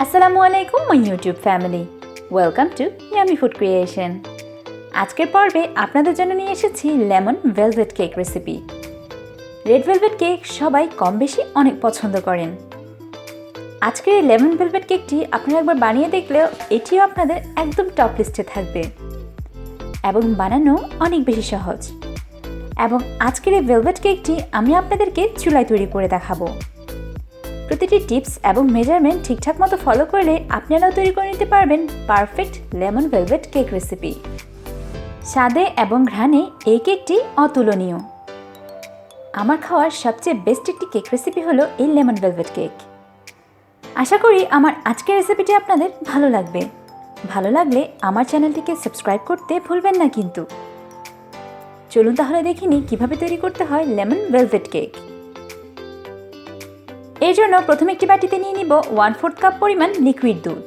আসসালামু আলাইকুম my YouTube family, welcome to Yummy Food Creation. আজকের পর্বে আপনাদের জন্য নিয়ে এসেছি lemon velvet cake recipe. Red velvet cake সবাই কম বেশি অনেক পছন্দ করেন। আজকের এই লেমন ভেলভেট কেকটি আপনারা একবার বানিয়ে দেখলেও এটিও আপনাদের একদম টপ লিস্টে থাকবে এবং বানানো অনেক বেশি সহজ। এবং আজকের এই ভেলভেট কেকটি আমি আপনাদেরকে চুলায় তৈরি করে দেখাবো। প্রতিটি টিপস এবং মেজারমেন্ট ঠিকঠাক মতো ফলো করলে আপনারাও তৈরি করে নিতে পারবেন perfect lemon velvet cake recipe. স্বাদে এবং ঘ্রাণে এই কেকটি অতুলনীয়। আমার খাওয়ার সবচেয়ে বেস্ট একটি কেক রেসিপি হলো এই লেমন ভেলভেট কেক। আশা করি আমার আজকের রেসিপিটি আপনাদের ভালো লাগবে। ভালো লাগলে আমার চ্যানেলটিকে সাবস্ক্রাইব করতে ভুলবেন না কিন্তু। চলুন তাহলে দেখিনি কিভাবে তৈরি করতে হয় লেমন ভেলভেট কেক। এর জন্য প্রথমে একটি বাটিতে নিয়ে নিব 1/4 কাপ পরিমাণ লিকুইড দুধ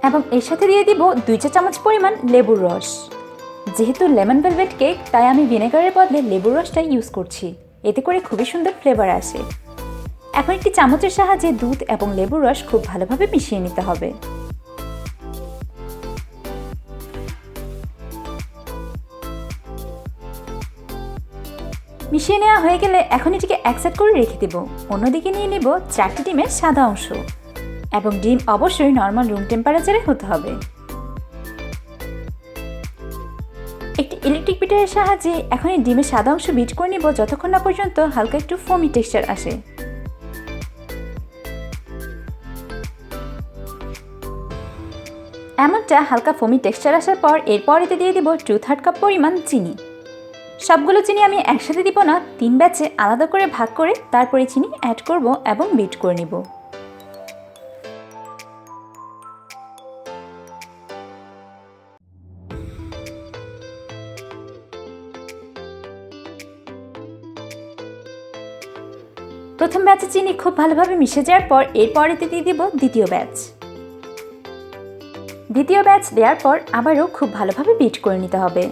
এবং এর সাথে দিয়ে দিব 2 চা চামচ পরিমাণ লেবুর রস। যেহেতু লেমন ভেলভেট কেক তাই আমি ভিনেগারের বদলে লেবুর রসটা ইউজ করছি, এতে করে খুবই সুন্দর ফ্লেভার আসে। এখন একটি চামচের সাহায্যে দুধ এবং লেবুর রস খুব ভালোভাবে মিশিয়ে নিতে হবে। মিশিয়ে নেওয়া হয়ে গেলে এখন এটিকে এক সাইড করে রেখে দেব। অন্যদিকে নিয়ে নেব 4টি ডিমের সাদা অংশ এবং ডিম অবশ্যই নর্মাল রুম টেম্পারেচারে হতে হবে। একটি ইলেকট্রিক বিটারের সাহায্যে এখন এই ডিমের সাদা অংশ বিট করে নিব যতক্ষণ না পর্যন্ত হালকা একটু ফোমি টেক্সচার আসে। এমনটা হালকা ফোমি টেক্সচার আসার পর এরপর এতে দিয়ে দেব 2/3 কাপ পরিমাণ চিনি। সবগুলো চিনি আমি একসাথে দিব না, 3 ব্যাচে আলাদা করে ভাগ করে তারপরে চিনি অ্যাড করব এবং বিট করে নিব। প্রথম ব্যাচে চিনি খুব ভালোভাবে মিশে যাওয়ার পর এরপর এতে দিয়ে দিব দ্বিতীয় ব্যাচ। দ্বিতীয় ব্যাচ দেওয়ার পর আবারও খুব ভালোভাবে বিট করে নিতে হবে।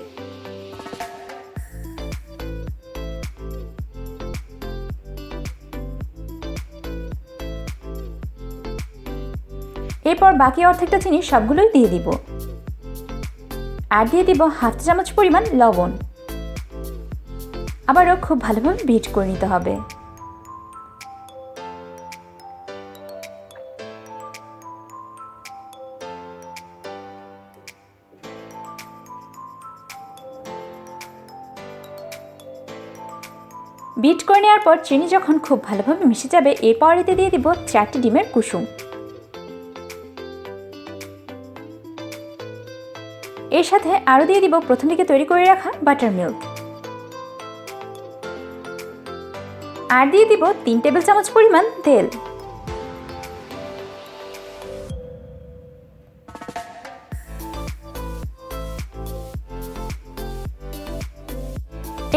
এরপর বাকি অর্ধেকটা চিনি সবগুলোই দিয়ে দিব আর দিয়ে দিব 1/2 চা চামচ পরিমাণ লবণ। আবারও খুব ভালোভাবে বিট করে নিতে হবে। বিট করে নেওয়ার পর চিনি যখন খুব ভালোভাবে মিশে যাবে এরপর এতে দিয়ে দিব 4টি ডিমের কুসুম। এর সাথে আরও দিয়ে দিব প্রথম দিকে তৈরি করে রাখা বাটার মিল্ক আর দিয়ে দিব 3 টেবিল চামচ পরিমাণ তেল।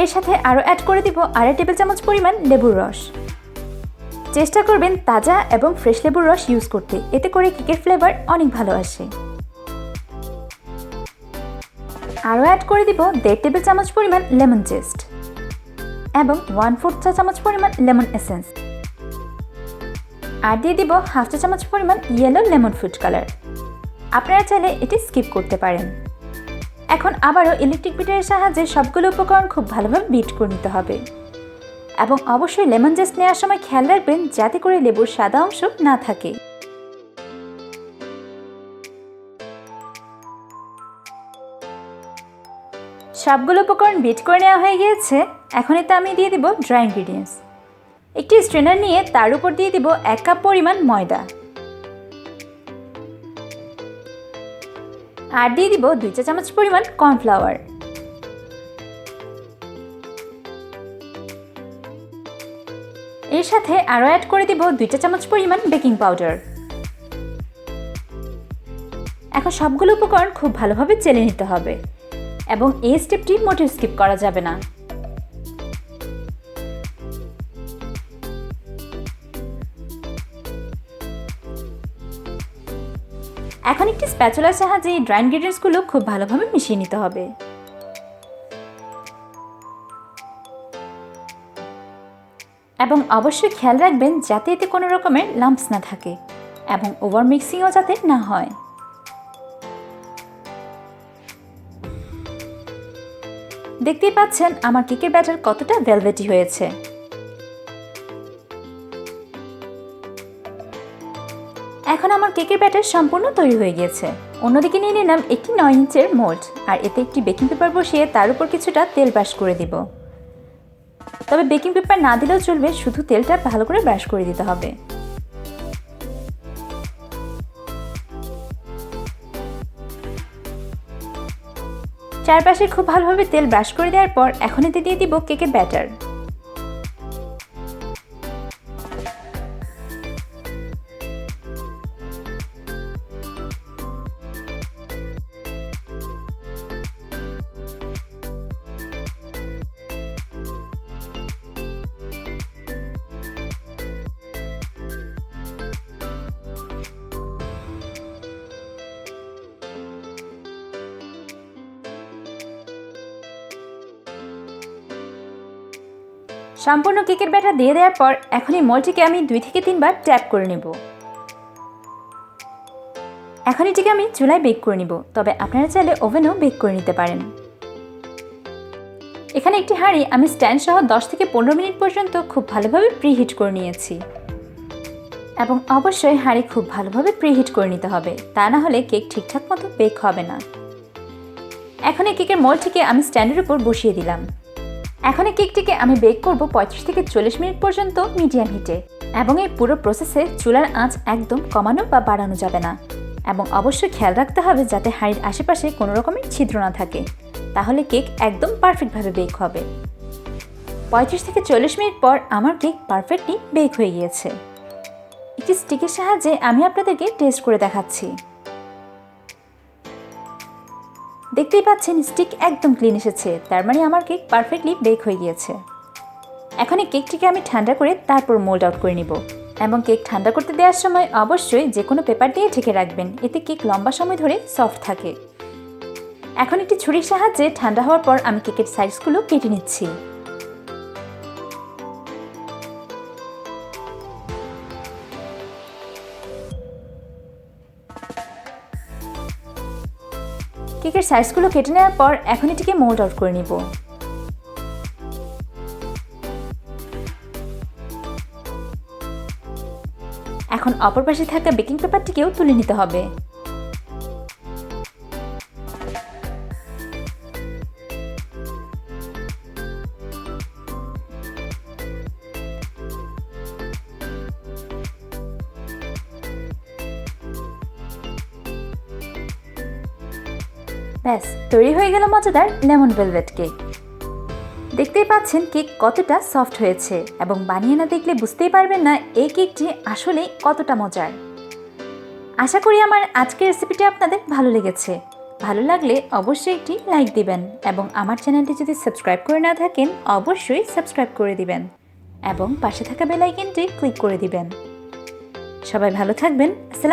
এর সাথে আরও অ্যাড করে দিব 2.5 টেবিল চামচ পরিমাণ লেবুর রস। চেষ্টা করবেন তাজা এবং ফ্রেশ লেবুর রস ইউজ করতে, এতে করে কেকের ফ্লেভার অনেক ভালো আসে। আরও অ্যাড করে দিব 1.5 টেবিল চামচ পরিমাণ লেমন জেস্ট এবং 1/4 চা চামচ পরিমাণ লেমন এসেন্স আর দিয়ে দিব 1/2 চা চামচ পরিমাণ ইয়েলো লেমন ফুড কালার। আপনারা চাইলে এটি স্কিপ করতে পারেন। এখন আবারও ইলেকট্রিক বিটারের সাহায্যে সবগুলো উপকরণ খুব ভালোভাবে বিট করে নিতে হবে এবং অবশ্যই লেমন জেস্ট নেওয়ার সময় খেয়াল রাখবেন যাতে করে লেবুর সাদা অংশ না থাকে। সবগুলো উপকরণ বিট করে নেওয়া হয়ে গিয়েছে। এখন এতে আমি দিয়ে দিব ড্রাই ইনগ্রিডিয়েন্টস। একটি স্ট্রেনার নিয়ে তার উপর দিয়ে দিব 1 কাপ পরিমাণ ময়দা আর দিয়ে দিব 2 চা চামচ পরিমাণ কর্নফ্লাওয়ার। এর সাথে আরও অ্যাড করে দিব 2 চা চামচ পরিমাণ বেকিং পাউডার। এখন সবগুলো উপকরণ খুব ভালোভাবে চেলে নিতে হবে এবং এই স্টেপটি মোটেও স্কিপ করা যাবে না। এখন একটি স্প্যাচুলার সাহায্যে ড্রাই ইনগ্রিডিয়েন্টসগুলো খুব ভালোভাবে মিশিয়ে নিতে হবে। এবং অবশ্যই খেয়াল রাখবেন যাতে এতে কোনো রকমের লাম্পস না থাকে এবং ওভার মিক্সিংও যাতে না হয়। দেখতেই পাচ্ছেন আমার কেকের ব্যাটার কতটা ভেলভেটি হয়েছে। এখন আমার কেকের ব্যাটার সম্পূর্ণ তৈরি হয়ে গিয়েছে। অন্যদিকে নিয়ে নিলাম একটি 9 ইঞ্চের মোল্ড, আর এতে একটি বেকিং পেপার বসিয়ে তার উপর কিছুটা তেল ব্রাশ করে দিব। তবে বেকিং পেপার না দিলেও চলবে, শুধু তেলটা ভালো করে ব্রাশ করে দিতে হবে। চারপাশে খুব ভালোভাবে তেল ব্রাশ করে দেওয়ার পর এখন এতে দিয়ে দিব কেকের ব্যাটার। সম্পূর্ণ কেকের ব্যাটার দিয়ে দেওয়ার পর এখন এই মোল্ডটিকে আমি 2 থেকে 3 বার ট্যাপ করে নেব। এখন এটিকে আমি চুলায় বেক করে নিব, তবে আপনারা চাইলে ওভেনেও বেক করে নিতে পারেন। এখানে একটি হাঁড়ি আমি স্ট্যান্ড সহ 10 থেকে 15 মিনিট পর্যন্ত খুব ভালোভাবে প্রিহিট করে নিয়েছি, এবং অবশ্যই হাঁড়ি খুব ভালোভাবে প্রিহিট করে নিতে হবে, তা না হলে কেক ঠিকঠাক মতো বেক হবে না। এখন এই কেকের মোল্ডটিকে আমি স্ট্যান্ডের উপর বসিয়ে দিলাম। এখন এই কেকটিকে আমি বেক করব 35 থেকে 40 মিনিট পর্যন্ত মিডিয়াম হিটে, এবং এই পুরো প্রসেসে চুলার আঁচ একদম কমানো বা বাড়ানো যাবে না, এবং অবশ্যই খেয়াল রাখতে হবে যাতে হাঁড়ির আশেপাশে কোনো রকমের ছিদ্র না থাকে, তাহলে কেক একদম পারফেক্টভাবে বেক হবে। 35 থেকে 40 মিনিট পর আমার কেক পারফেক্টলি বেক হয়ে গিয়েছে। একটি স্টিকের সাহায্যে আমি আপনাদেরকে টেস্ট করে দেখাচ্ছি। দেখতেই পাচ্ছেন স্টিক একদম ক্লিন এসেছে, তার মানে আমার কেক পারফেক্টলি বেক হয়ে গিয়েছে। এখন এই কেকটিকে আমি ঠান্ডা করে তারপর মোল্ড আউট করে নিব, এবং কেক ঠান্ডা করতে দেওয়ার সময় অবশ্যই যে কোনো পেপার দিয়ে ঢেকে রাখবেন, এতে কেক লম্বা সময় ধরে সফট থাকে। এখন একটি ছুরির সাহায্যে ঠান্ডা হওয়ার পর আমি কেকের সাইজগুলো কেটে নিচ্ছি। কেকের সাইজগুলো কেটে নেওয়ার পর এখন এটিকে মোল্ড আউট করে নিব। এখন অপর পাশে থাকা বেকিং পেপারটিকেও তুলে নিতে হবে। ব্যাস, তৈরি হয়ে গেল মজাদার লেমন ভেলভেট কেক। দেখতেই পাচ্ছেন কেক কতটা সফট হয়েছে, এবং বানিয়ে না দেখলে বুঝতেই পারবেন না এই কেকটি আসলেই কতটা মজার। আশা করি আমার আজকের রেসিপিটি আপনাদের ভালো লেগেছে। ভালো লাগলে অবশ্যই একটি লাইক দিবেন, এবং আমার চ্যানেলটি যদি সাবস্ক্রাইব করে না থাকেন অবশ্যই সাবস্ক্রাইব করে দিবেন, এবং পাশে থাকা বেল আইকনটি ক্লিক করে দিবেন। সবাই ভালো থাকবেন। আসসালামু